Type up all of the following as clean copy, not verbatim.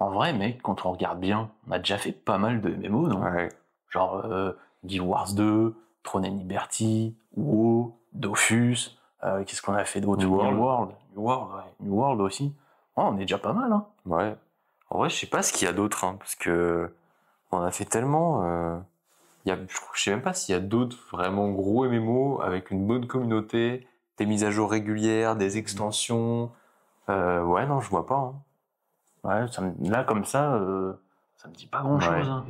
En vrai, mec, quand on regarde bien, on a déjà fait pas mal de MMO, non? Ouais. Genre Guild Wars 2, Throne and Liberty, WoW, Dofus, qu'est-ce qu'on a fait d'autre? New World. Ouais. New World aussi. Ouais, on est déjà pas mal, hein. Ouais. En vrai, je sais pas ce qu'il y a d'autre, hein, parce que on a fait tellement. Je sais même pas s'il y a d'autres vraiment gros MMO avec une bonne communauté, des mises à jour régulières, des extensions. Ouais, non, je vois pas. Hein. Ouais, là, comme ça me dit pas grand-chose, Ouais. hein.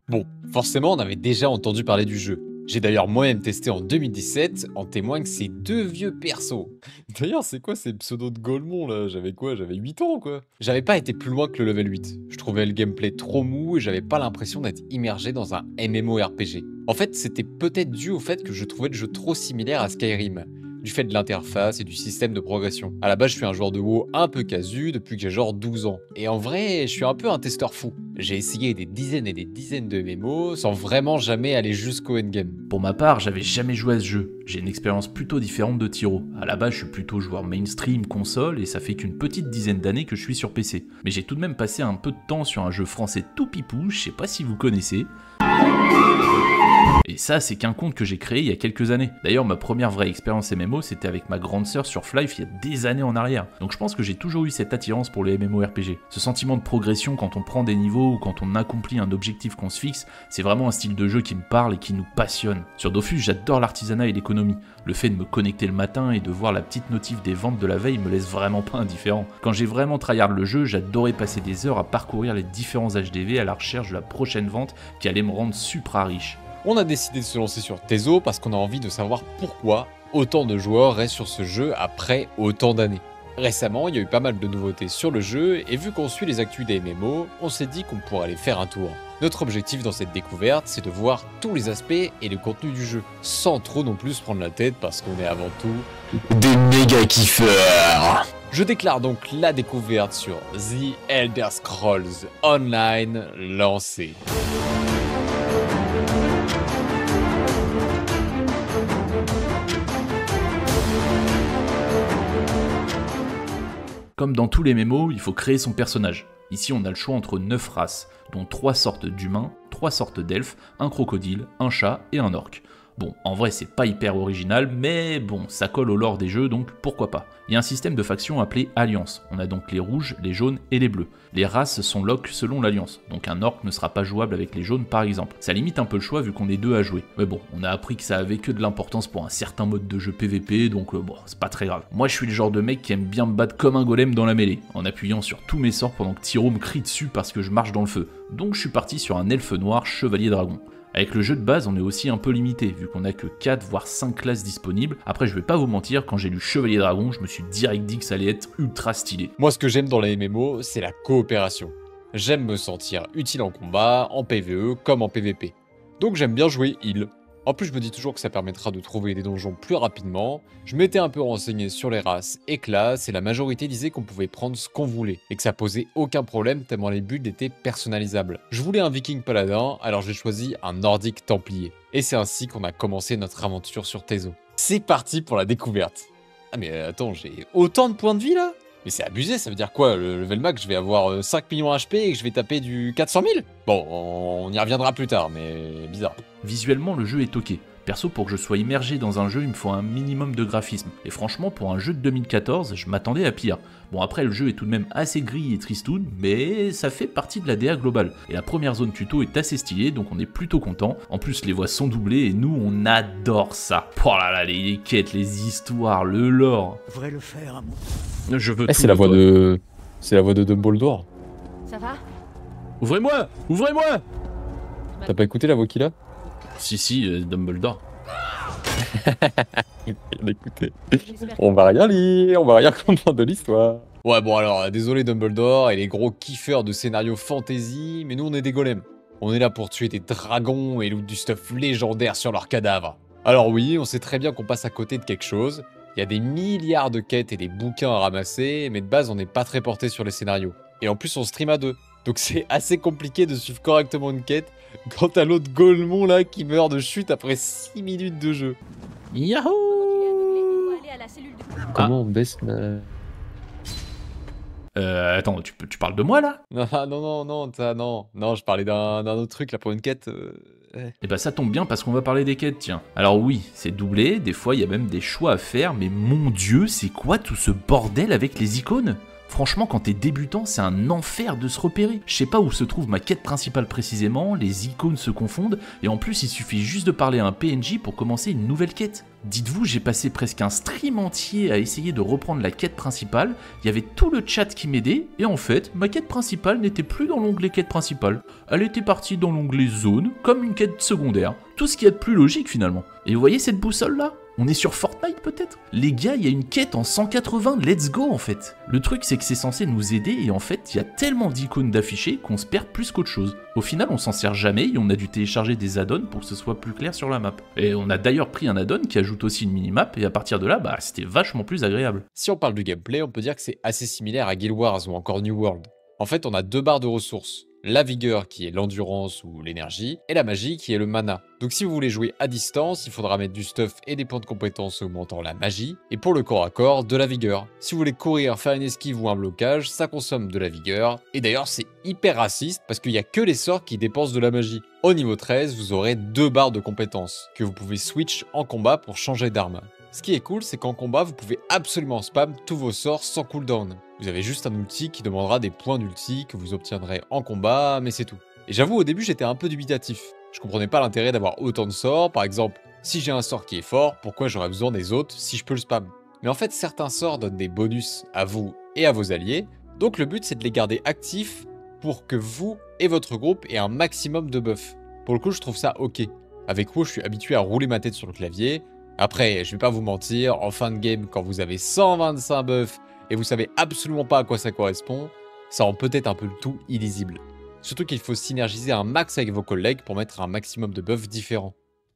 Bon, forcément, on avait déjà entendu parler du jeu. J'ai d'ailleurs moi-même testé en 2017, en témoignent ces deux vieux persos. D'ailleurs, c'est quoi ces pseudos de Golemon là? J'avais quoi? J'avais 8 ans quoi. J'avais pas été plus loin que le level 8. Je trouvais le gameplay trop mou et j'avais pas l'impression d'être immergé dans un MMORPG. En fait, c'était peut-être dû au fait que je trouvais le jeu trop similaire à Skyrim. Du fait de l'interface et du système de progression. À la base, je suis un joueur de WoW un peu casu depuis que j'ai genre 12 ans. Et en vrai, je suis un peu un testeur fou. J'ai essayé des dizaines et des dizaines de MMO sans vraiment jamais aller jusqu'au endgame. Pour ma part, j'avais jamais joué à ce jeu. J'ai une expérience plutôt différente de Tyro. À la base, je suis plutôt joueur mainstream console et ça fait qu'une petite dizaine d'années que je suis sur PC. Mais j'ai tout de même passé un peu de temps sur un jeu français tout pipou, je sais pas si vous connaissez. Et ça, c'est qu'un compte que j'ai créé il y a quelques années. D'ailleurs, ma première vraie expérience MMO, c'était avec ma grande sœur sur Flife il y a des années en arrière. Donc je pense que j'ai toujours eu cette attirance pour les MMORPG. Ce sentiment de progression quand on prend des niveaux ou quand on accomplit un objectif qu'on se fixe, c'est vraiment un style de jeu qui me parle et qui nous passionne. Sur Dofus, j'adore l'artisanat et l'économie. Le fait de me connecter le matin et de voir la petite notif des ventes de la veille me laisse vraiment pas indifférent. Quand j'ai vraiment tryhard le jeu, j'adorais passer des heures à parcourir les différents HDV à la recherche de la prochaine vente qui allait me rendre supra riche. On a décidé de se lancer sur Tezo parce qu'on a envie de savoir pourquoi autant de joueurs restent sur ce jeu après autant d'années. Récemment, il y a eu pas mal de nouveautés sur le jeu et vu qu'on suit les actus des MMO, on s'est dit qu'on pourrait aller faire un tour. Notre objectif dans cette découverte, c'est de voir tous les aspects et le contenu du jeu, sans trop non plus se prendre la tête parce qu'on est avant tout Des méga kiffeurs. Je déclare donc la découverte sur The Elder Scrolls Online lancée. Comme dans tous les MMO, il faut créer son personnage. Ici, on a le choix entre 9 races, dont 3 sortes d'humains, 3 sortes d'elfes, un crocodile, un chat et un orque. Bon, en vrai, c'est pas hyper original, mais bon, ça colle au lore des jeux, donc pourquoi pas. Il y a un système de factions appelé Alliance. On a donc les rouges, les jaunes et les bleus. Les races sont lock selon l'Alliance, donc un orc ne sera pas jouable avec les jaunes par exemple. Ça limite un peu le choix vu qu'on est deux à jouer. Mais bon, on a appris que ça avait que de l'importance pour un certain mode de jeu PVP, donc bon, c'est pas très grave. Moi, je suis le genre de mec qui aime bien me battre comme un golem dans la mêlée, en appuyant sur tous mes sorts pendant que Tyro me crie dessus parce que je marche dans le feu. Donc je suis parti sur un elfe noir chevalier dragon. Avec le jeu de base, on est aussi un peu limité, vu qu'on a que 4 voire 5 classes disponibles. Après, je vais pas vous mentir, quand j'ai lu Chevalier Dragon, je me suis direct dit que ça allait être ultra stylé. Moi, ce que j'aime dans les MMO, c'est la coopération. J'aime me sentir utile en combat, en PvE comme en PvP. Donc j'aime bien jouer heal. En plus, je me dis toujours que ça permettra de trouver des donjons plus rapidement. Je m'étais un peu renseigné sur les races et classes et la majorité disait qu'on pouvait prendre ce qu'on voulait et que ça posait aucun problème tellement les builds étaient personnalisables. Je voulais un viking paladin, alors j'ai choisi un nordique templier. Et c'est ainsi qu'on a commencé notre aventure sur Tezo. C'est parti pour la découverte. Ah mais attends, j'ai autant de points de vie là? Mais c'est abusé, ça veut dire quoi? Le level max, je vais avoir 5 millions HP et que je vais taper du 400 000? Bon, on y reviendra plus tard, mais bizarre. Visuellement, le jeu est ok. Perso, pour que je sois immergé dans un jeu, il me faut un minimum de graphisme. Et franchement, pour un jeu de 2014, je m'attendais à pire. Bon, après, le jeu est tout de même assez gris et tristoun, mais ça fait partie de la DA globale. Et la première zone tuto est assez stylée, donc on est plutôt content. En plus, les voix sont doublées et nous, on adore ça. Oh là là, les quêtes, les histoires, le lore. Devrais le faire à moi. Je veux tout C'est la voix toi. de... C'est la voix de Dumbledore. Ça va? Ouvrez-moi! Ouvrez-moi! T'as pas écouté la voix qu'il a? Si, Dumbledore. Rien écouté. J'espère que- On va rien lire, on va rien comprendre de l'histoire. Ouais, bon alors, désolé Dumbledore et les gros kiffeurs de scénarios fantasy, mais nous on est des golems. On est là pour tuer des dragons et loot du stuff légendaire sur leurs cadavres. Alors oui, on sait très bien qu'on passe à côté de quelque chose, Il y a des milliards de quêtes et des bouquins à ramasser, mais de base, on n'est pas très porté sur les scénarios. Et en plus, on stream à 2. Donc c'est assez compliqué de suivre correctement une quête quand t'as l'autre Golemon là qui meurt de chute après 6 minutes de jeu. Yahoo! Comment on baisse la... Attends, tu parles de moi là? Non, non, je parlais d'un autre truc là pour une quête. Eh ben ça tombe bien parce qu'on va parler des quêtes, tiens. Alors oui, c'est doublé, des fois il y a même des choix à faire, mais mon dieu, c'est quoi tout ce bordel avec les icônes? Franchement, quand t'es débutant, c'est un enfer de se repérer. Je sais pas où se trouve ma quête principale précisément, les icônes se confondent, et en plus il suffit juste de parler à un PNJ pour commencer une nouvelle quête. Dites-vous, j'ai passé presque un stream entier à essayer de reprendre la quête principale, il y avait tout le chat qui m'aidait, et en fait, ma quête principale n'était plus dans l'onglet quête principale. Elle était partie dans l'onglet zone, comme une quête secondaire. Tout ce qui est de plus logique finalement. Et vous voyez cette boussole là? On est sur Fortnite peut-être? Les gars, il y a une quête en 180, let's go en fait. Le truc c'est que c'est censé nous aider et en fait il y a tellement d'icônes d'affichés qu'on se perd plus qu'autre chose. Au final on s'en sert jamais et on a dû télécharger des add-ons pour que ce soit plus clair sur la map. Et on a d'ailleurs pris un add-on qui ajoute aussi une minimap et à partir de là bah c'était vachement plus agréable. Si on parle du gameplay, on peut dire que c'est assez similaire à Guild Wars ou encore New World. En fait, on a 2 barres de ressources. La vigueur qui est l'endurance ou l'énergie, et la magie qui est le mana. Donc si vous voulez jouer à distance, il faudra mettre du stuff et des points de compétence augmentant la magie, et pour le corps à corps, de la vigueur. Si vous voulez courir, faire une esquive ou un blocage, ça consomme de la vigueur, et d'ailleurs c'est hyper raciste parce qu'il n'y a que les sorts qui dépensent de la magie. Au niveau 13, vous aurez 2 barres de compétences, que vous pouvez switch en combat pour changer d'arme. Ce qui est cool, c'est qu'en combat, vous pouvez absolument spam tous vos sorts sans cooldown. Vous avez juste un ulti qui demandera des points d'ulti que vous obtiendrez en combat, mais c'est tout. Et j'avoue, au début, j'étais un peu dubitatif. Je comprenais pas l'intérêt d'avoir autant de sorts. Par exemple, si j'ai un sort qui est fort, pourquoi j'aurais besoin des autres si je peux le spam? Mais en fait, certains sorts donnent des bonus à vous et à vos alliés. Donc le but, c'est de les garder actifs pour que vous et votre groupe aient un maximum de buffs. Pour le coup, je trouve ça ok. Avec WoW, je suis habitué à rouler ma tête sur le clavier. Après, je vais pas vous mentir, en fin de game, quand vous avez 125 buffs et vous savez absolument pas à quoi ça correspond, ça rend peut-être un peu le tout illisible. Surtout qu'il faut synergiser un max avec vos collègues pour mettre un maximum de buffs différents.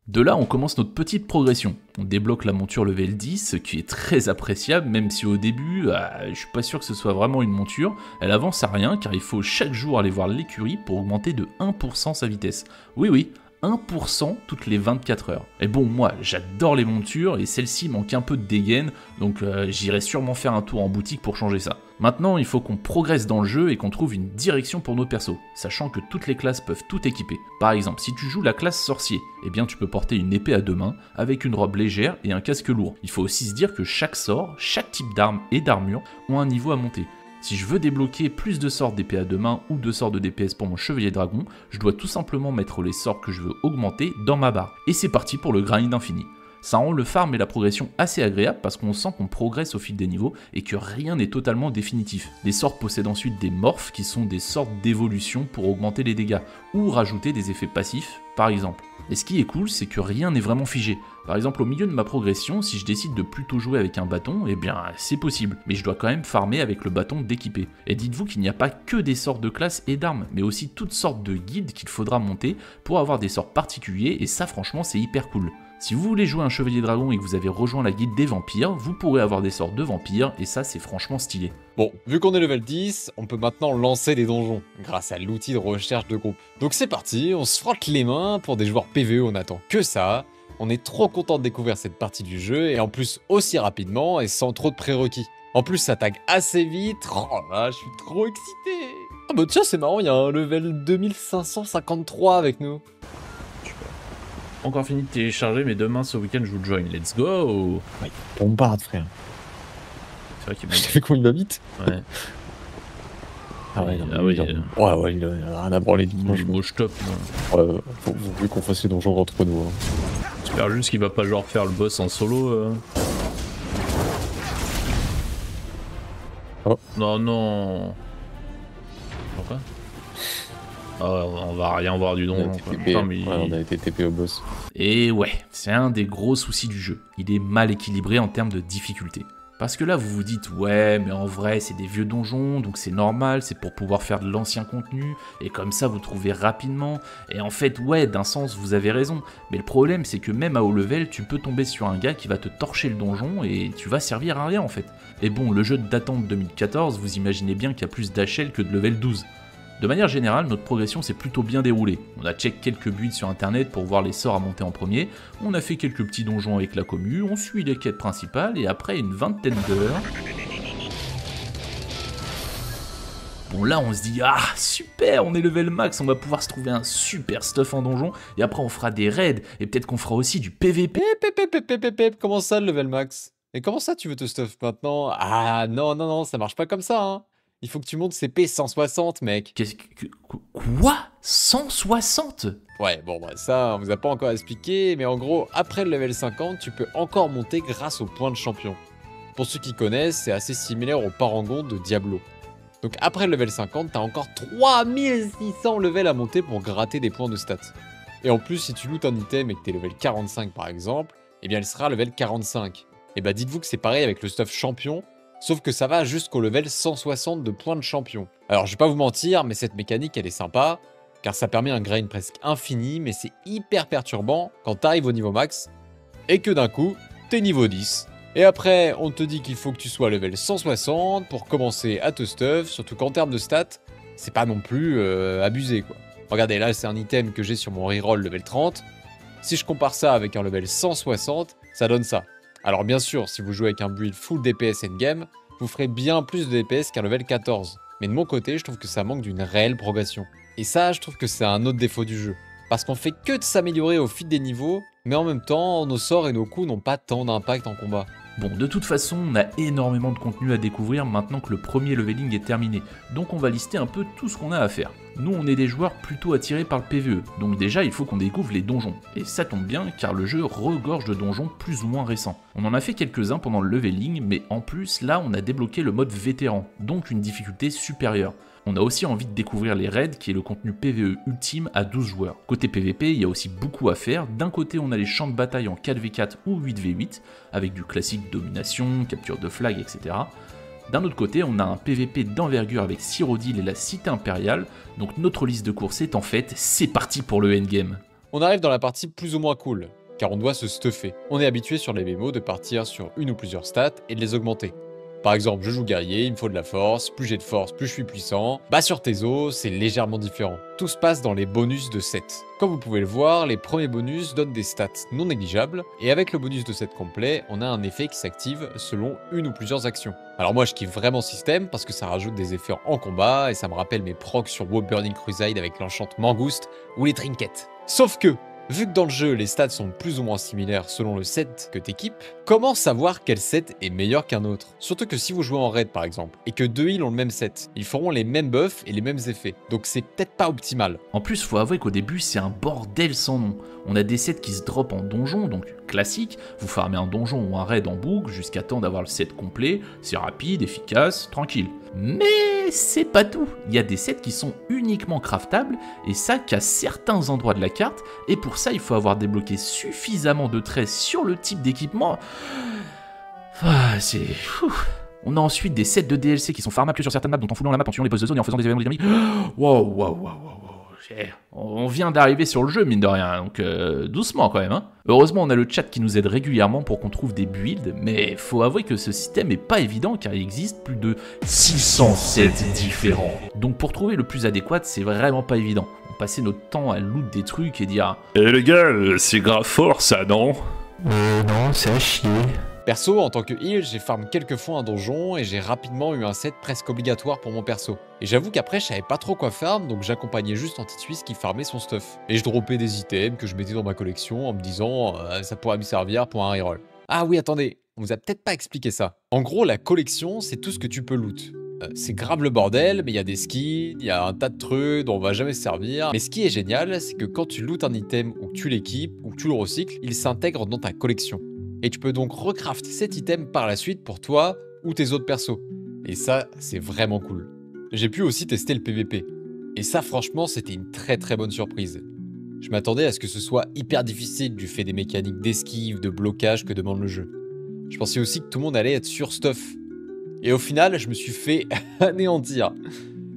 De là, on commence notre petite progression. On débloque la monture level 10, ce qui est très appréciable, même si au début, je suis pas sûr que ce soit vraiment une monture. Elle avance à rien, car il faut chaque jour aller voir l'écurie pour augmenter de 1% sa vitesse. Oui, 1% toutes les 24 heures. Et bon, moi, j'adore les montures, et celle-ci manque un peu de dégaine, donc j'irai sûrement faire un tour en boutique pour changer ça. Maintenant, il faut qu'on progresse dans le jeu et qu'on trouve une direction pour nos persos, sachant que toutes les classes peuvent tout équiper. Par exemple, si tu joues la classe sorcier, eh bien tu peux porter une épée à 2 mains, avec une robe légère et un casque lourd. Il faut aussi se dire que chaque sort, chaque type d'arme et d'armure ont un niveau à monter. Si je veux débloquer plus de sorts d'épée à 2 mains ou de sorts de DPS pour mon chevalier dragon, je dois tout simplement mettre les sorts que je veux augmenter dans ma barre. Et c'est parti pour le grind infini. Ça rend le farm et la progression assez agréable parce qu'on sent qu'on progresse au fil des niveaux et que rien n'est totalement définitif. Les sorts possèdent ensuite des morphes qui sont des sortes d'évolution pour augmenter les dégâts ou rajouter des effets passifs par exemple. Et ce qui est cool, c'est que rien n'est vraiment figé. Par exemple, au milieu de ma progression, si je décide de plutôt jouer avec un bâton, eh bien c'est possible, mais je dois quand même farmer avec le bâton d'équipé. Et dites-vous qu'il n'y a pas que des sorts de classe et d'armes, mais aussi toutes sortes de guildes qu'il faudra monter pour avoir des sorts particuliers, et ça franchement c'est hyper cool. Si vous voulez jouer un chevalier dragon et que vous avez rejoint la guilde des vampires, vous pourrez avoir des sorts de vampires, et ça c'est franchement stylé. Bon, vu qu'on est level 10, on peut maintenant lancer des donjons, grâce à l'outil de recherche de groupe. Donc c'est parti, on se frotte les mains, pour des joueurs PvE on attend que ça. On est trop content de découvrir cette partie du jeu, et en plus aussi rapidement et sans trop de prérequis. En plus ça tag assez vite, oh là, je suis trop excité. Ah bah tiens c'est marrant, il y a un level 2553 avec nous. Encore fini de télécharger, mais demain ce week-end je vous join, let's go. Ouais, bombarde frère. C'est vrai qu'il J'ai fait qu'on il va vite. Ouais. Ah ouais, non, Ah oui, ouais, il a rien à branler du moi donjon. je top. Faut vu qu'on fasse les donjons entre nous. Hein. J'espère juste qu'il va pas genre faire le boss en solo. Oh. Non. Pourquoi? Ah, on va rien voir du donjon. quoi. Putain, mais... on a été TP au boss. Et ouais, c'est un des gros soucis du jeu. Il est mal équilibré en termes de difficulté. Parce que là, vous vous dites, ouais, mais en vrai, c'est des vieux donjons, donc c'est normal, c'est pour pouvoir faire de l'ancien contenu, et comme ça, vous trouvez rapidement. Et en fait, ouais, d'un sens, vous avez raison. Mais le problème, c'est que même à haut level, tu peux tomber sur un gars qui va te torcher le donjon, et tu vas servir à rien, en fait. Et bon, le jeu datant de 2014, vous imaginez bien qu'il y a plus d'HL que de level 12. De manière générale, notre progression s'est plutôt bien déroulée. On a check quelques builds sur internet pour voir les sorts à monter en premier, on a fait quelques petits donjons avec la commu, on suit les quêtes principales, et après une vingtaine d'heures... Bon là on se dit, ah super, on est level max, on va pouvoir se trouver un super stuff en donjon, et après on fera des raids, et peut-être qu'on fera aussi du PVP. Comment ça le level max? Et comment ça tu veux te stuff maintenant? Ah non, ça marche pas comme ça, hein. Il faut que tu montes CP 160, mec. Qu'est-ce que... Quoi? 160? Ouais, bon, bah, ça, on vous a pas encore expliqué, mais en gros, après le level 50, tu peux encore monter grâce aux points de champion. Pour ceux qui connaissent, c'est assez similaire au parangon de Diablo. Donc après le level 50, t'as encore 3600 levels à monter pour gratter des points de stats. Et en plus, si tu lootes un item et que t'es level 45 par exemple, eh bien, elle sera level 45. Et bah, dites-vous que c'est pareil avec le stuff champion, sauf que ça va jusqu'au level 160 de points de champion. Alors je vais pas vous mentir, mais cette mécanique elle est sympa, car ça permet un grind presque infini, mais c'est hyper perturbant quand t'arrives au niveau max, et que d'un coup, t'es niveau 10. Et après, on te dit qu'il faut que tu sois level 160 pour commencer à te stuff, surtout qu'en termes de stats, c'est pas non plus abusé quoi. Regardez, là c'est un item que j'ai sur mon reroll level 30, si je compare ça avec un level 160, ça donne ça. Alors bien sûr, si vous jouez avec un build full DPS endgame, vous ferez bien plus de DPS qu'un level 14. Mais de mon côté, je trouve que ça manque d'une réelle progression. Et ça, je trouve que c'est un autre défaut du jeu. Parce qu'on fait que de s'améliorer au fil des niveaux, mais en même temps, nos sorts et nos coups n'ont pas tant d'impact en combat. Bon, de toute façon, on a énormément de contenu à découvrir maintenant que le premier leveling est terminé, donc on va lister un peu tout ce qu'on a à faire. Nous, on est des joueurs plutôt attirés par le PvE, donc déjà il faut qu'on découvre les donjons. Et ça tombe bien car le jeu regorge de donjons plus ou moins récents. On en a fait quelques-uns pendant le leveling, mais en plus là on a débloqué le mode vétéran, donc une difficulté supérieure. On a aussi envie de découvrir les raids, qui est le contenu PvE ultime à 12 joueurs. Côté PvP, il y a aussi beaucoup à faire. D'un côté, on a les champs de bataille en 4v4 ou 8v8, avec du classique domination, capture de flag, etc. D'un autre côté, on a un PvP d'envergure avec Cyrodiil et la Cité Impériale, donc notre liste de courses est en fait, c'est parti pour le endgame. On arrive dans la partie plus ou moins cool, car on doit se stuffer. On est habitué sur les MMO de partir sur une ou plusieurs stats et de les augmenter. Par exemple, je joue guerrier, il me faut de la force, plus j'ai de force, plus je suis puissant. Bah sur Tezo, c'est légèrement différent. Tout se passe dans les bonus de set. Comme vous pouvez le voir, les premiers bonus donnent des stats non négligeables, et avec le bonus de set complet, on a un effet qui s'active selon une ou plusieurs actions. Alors moi je kiffe vraiment ce système parce que ça rajoute des effets en combat, et ça me rappelle mes procs sur WoW Burning Crusade avec l'enchant Mangouste ou les trinkets. Sauf que, vu que dans le jeu, les stats sont plus ou moins similaires selon le set que t'équipes, comment savoir quel set est meilleur qu'un autre? Surtout que si vous jouez en raid par exemple, et que deux heals ont le même set, ils feront les mêmes buffs et les mêmes effets, donc c'est peut-être pas optimal. En plus, faut avouer qu'au début, c'est un bordel sans nom. On a des sets qui se drop en donjon, donc classique, vous farmez un donjon ou un raid en boucle jusqu'à temps d'avoir le set complet, c'est rapide, efficace, tranquille. Mais c'est pas tout, il y a des sets qui sont uniquement craftables, et ça qu'à certains endroits de la carte, et pour ça il faut avoir débloqué suffisamment de traits sur le type d'équipement. Ah, c'est... On a ensuite des sets de DLC qui sont farmables que sur certaines maps, dont en foulant la map, en tuant les boss de zone et en faisant des événements dynamiques. Wow. On vient d'arriver sur le jeu, mine de rien, donc doucement quand même. Hein. Heureusement, on a le chat qui nous aide régulièrement pour qu'on trouve des builds, mais faut avouer que ce système est pas évident car il existe plus de 600 sets différents. Donc pour trouver le plus adéquat, c'est vraiment pas évident. On passait notre temps à loot des trucs et dire Eh les gars, c'est grave fort ça, non? Non, c'est à chier. Perso, en tant que heal, j'ai farm quelques fois un donjon et j'ai rapidement eu un set presque obligatoire pour mon perso. Et j'avoue qu'après, je savais pas trop quoi farm, donc j'accompagnais juste Antisuisse qui farmait son stuff. Et je droppais des items que je mettais dans ma collection en me disant ça pourrait me servir pour un reroll. Ah oui, attendez, on vous a peut-être pas expliqué ça. En gros, la collection, c'est tout ce que tu peux loot. C'est grave le bordel, mais il y a des skins, il y a un tas de trucs dont on va jamais se servir. Mais ce qui est génial, c'est que quand tu lootes un item ou que tu l'équipes ou que tu le recycles, il s'intègre dans ta collection. Et tu peux donc recraft cet item par la suite pour toi ou tes autres persos. Et ça, c'est vraiment cool. J'ai pu aussi tester le PVP. Et ça, franchement, c'était une très bonne surprise. Je m'attendais à ce que ce soit hyper difficile du fait des mécaniques d'esquive, de blocage que demande le jeu. Je pensais aussi que tout le monde allait être sur stuff. Et au final, je me suis fait anéantir.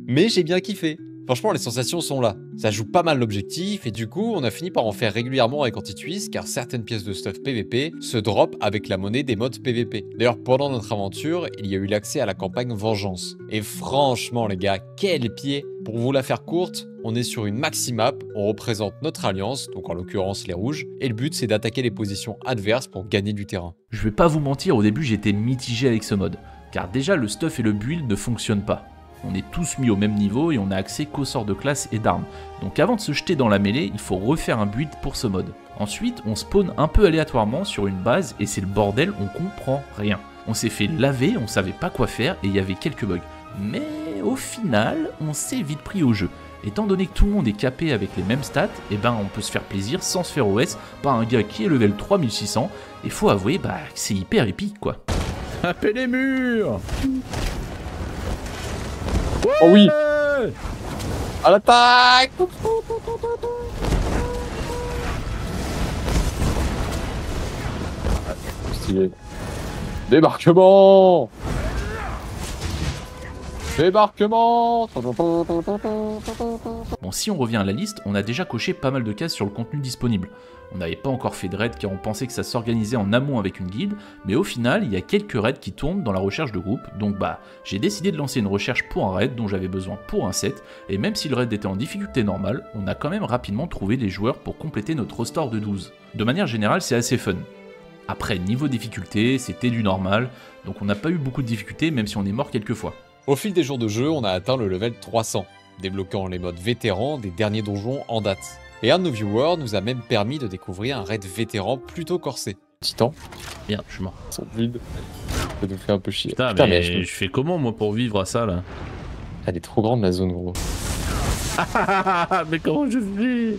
Mais j'ai bien kiffé. Franchement, les sensations sont là. Ça joue pas mal l'objectif et du coup, on a fini par en faire régulièrement avec Anti-Twist car certaines pièces de stuff PVP se drop avec la monnaie des modes PVP. D'ailleurs, pendant notre aventure, il y a eu l'accès à la campagne Vengeance. Et franchement, les gars, quel pied! Pour vous la faire courte, on est sur une maxi-map, on représente notre alliance, donc en l'occurrence les rouges, et le but c'est d'attaquer les positions adverses pour gagner du terrain. Je vais pas vous mentir, au début j'étais mitigé avec ce mode, car déjà le stuff et le build ne fonctionnent pas. On est tous mis au même niveau et on a accès qu'aux sorts de classe et d'armes. Donc avant de se jeter dans la mêlée, il faut refaire un build pour ce mode. Ensuite, on spawn un peu aléatoirement sur une base et c'est le bordel, on comprend rien. On s'est fait laver, on savait pas quoi faire et il y avait quelques bugs. Mais au final, on s'est vite pris au jeu. Étant donné que tout le monde est capé avec les mêmes stats, et ben on peut se faire plaisir sans se faire OS par un gars qui est level 3600 et faut avouer que c'est hyper épique quoi. Tapez les murs. Oh oui! À l'attaque! Stylé. Débarquement! Débarquement! Bon, si on revient à la liste, on a déjà coché pas mal de cases sur le contenu disponible. On n'avait pas encore fait de raid car on pensait que ça s'organisait en amont avec une guilde, mais au final, il y a quelques raids qui tournent dans la recherche de groupe, donc j'ai décidé de lancer une recherche pour un raid dont j'avais besoin pour un set, et même si le raid était en difficulté normale, on a quand même rapidement trouvé des joueurs pour compléter notre roster de 12. De manière générale, c'est assez fun. Après, niveau difficulté, c'était du normal, donc on n'a pas eu beaucoup de difficultés même si on est mort quelques fois. Au fil des jours de jeu, on a atteint le level 300, débloquant les modes vétérans des derniers donjons en date. Et un de nos viewers nous a même permis de découvrir un raid vétéran plutôt corsé. Titan, Merde, je suis mort. ils sont vides. Ça nous fait un peu chier. Putain, Putain, mais je- je fais comment moi pour vivre à ça là? Elle est trop grande la zone, gros. Mais comment je fais?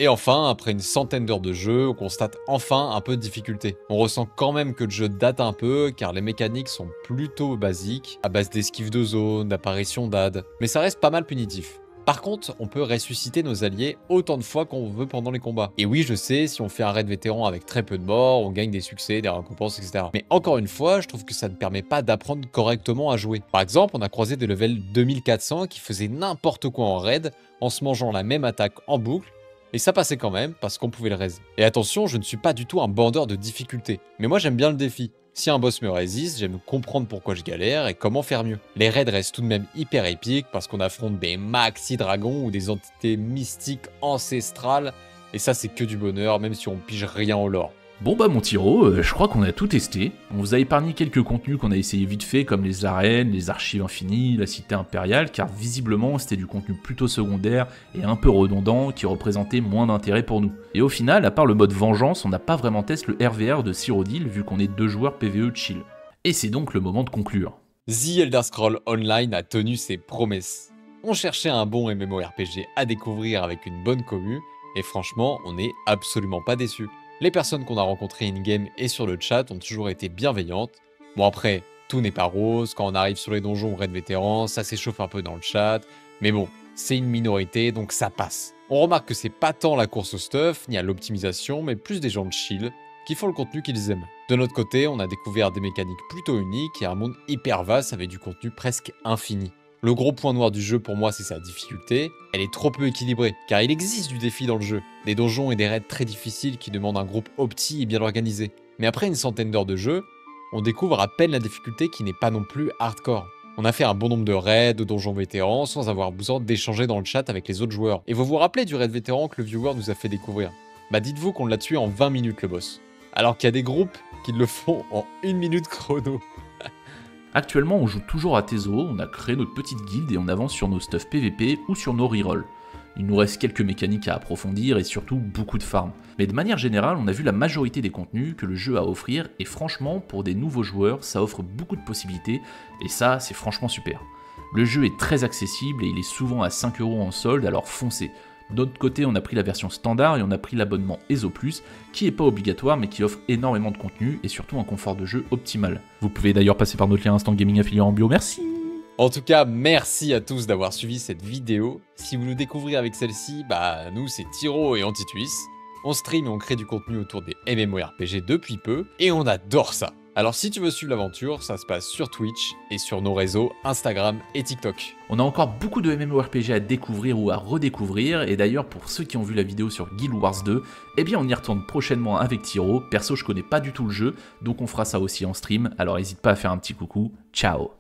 Et enfin, après une centaine d'heures de jeu, on constate enfin un peu de difficulté. On ressent quand même que le jeu date un peu, car les mécaniques sont plutôt basiques, à base d'esquive de zone, d'apparition d'ad, mais ça reste pas mal punitif. Par contre, on peut ressusciter nos alliés autant de fois qu'on veut pendant les combats. Et oui, je sais, si on fait un raid vétéran avec très peu de morts, on gagne des succès, des récompenses, etc. Mais encore une fois, je trouve que ça ne permet pas d'apprendre correctement à jouer. Par exemple, on a croisé des levels 2400 qui faisaient n'importe quoi en raid, en se mangeant la même attaque en boucle, et ça passait quand même, parce qu'on pouvait le raise. Et attention, je ne suis pas du tout un bandeur de difficulté. Mais moi j'aime bien le défi. Si un boss me résiste, j'aime comprendre pourquoi je galère et comment faire mieux. Les raids restent tout de même hyper épiques, parce qu'on affronte des maxi dragons ou des entités mystiques ancestrales, et ça c'est que du bonheur, même si on pige rien au lore. Bon mon Tiro, je crois qu'on a tout testé. On vous a épargné quelques contenus qu'on a essayé vite fait, comme les arènes, les archives infinies, la cité impériale, car visiblement c'était du contenu plutôt secondaire et un peu redondant, qui représentait moins d'intérêt pour nous. Et au final, à part le mode vengeance, on n'a pas vraiment testé le RVR de Cyrodiil, vu qu'on est 2 joueurs PvE chill. Et c'est donc le moment de conclure. The Elder Scrolls Online a tenu ses promesses. On cherchait un bon MMORPG à découvrir avec une bonne commu, et franchement, on n'est absolument pas déçus. Les personnes qu'on a rencontrées in-game et sur le chat ont toujours été bienveillantes. Bon après, tout n'est pas rose, quand on arrive sur les donjons ou raid vétérans, ça s'échauffe un peu dans le chat, mais bon, c'est une minorité donc ça passe. On remarque que c'est pas tant la course au stuff, ni à l'optimisation, mais plus des gens de chill, qui font le contenu qu'ils aiment. De notre côté, on a découvert des mécaniques plutôt uniques et un monde hyper vaste avec du contenu presque infini. Le gros point noir du jeu pour moi c'est sa difficulté, elle est trop peu équilibrée, car il existe du défi dans le jeu, des donjons et des raids très difficiles qui demandent un groupe opti et bien organisé. Mais après une centaine d'heures de jeu, on découvre à peine la difficulté qui n'est pas non plus hardcore. On a fait un bon nombre de raids, de donjons vétérans, sans avoir besoin d'échanger dans le chat avec les autres joueurs. Et vous vous rappelez du raid vétéran que le viewer nous a fait découvrir? Bah dites-vous qu'on l'a tué en 20 minutes le boss. Alors qu'il y a des groupes qui le font en 1 minute chrono. Actuellement, on joue toujours à Tezo, on a créé notre petite guilde et on avance sur nos stuff PVP ou sur nos rerolls. Il nous reste quelques mécaniques à approfondir et surtout beaucoup de farm. Mais de manière générale, on a vu la majorité des contenus que le jeu a à offrir et franchement, pour des nouveaux joueurs, ça offre beaucoup de possibilités et ça, c'est franchement super. Le jeu est très accessible et il est souvent à 5 € en solde, alors foncez. D'autre côté, on a pris la version standard et on a pris l'abonnement ESO+, qui est pas obligatoire mais qui offre énormément de contenu et surtout un confort de jeu optimal. Vous pouvez d'ailleurs passer par notre lien Instant Gaming affilié en bio, merci. En tout cas, merci à tous d'avoir suivi cette vidéo. Si vous nous découvrez avec celle-ci, bah nous c'est Tiro et Anti-Twist. On stream et on crée du contenu autour des MMORPG depuis peu, et on adore ça. Alors si tu veux suivre l'aventure, ça se passe sur Twitch et sur nos réseaux Instagram et TikTok. On a encore beaucoup de MMORPG à découvrir ou à redécouvrir, et d'ailleurs pour ceux qui ont vu la vidéo sur Guild Wars 2, eh bien on y retourne prochainement avec Tiro. Perso je connais pas du tout le jeu, donc on fera ça aussi en stream, alors n'hésite pas à faire un petit coucou, ciao.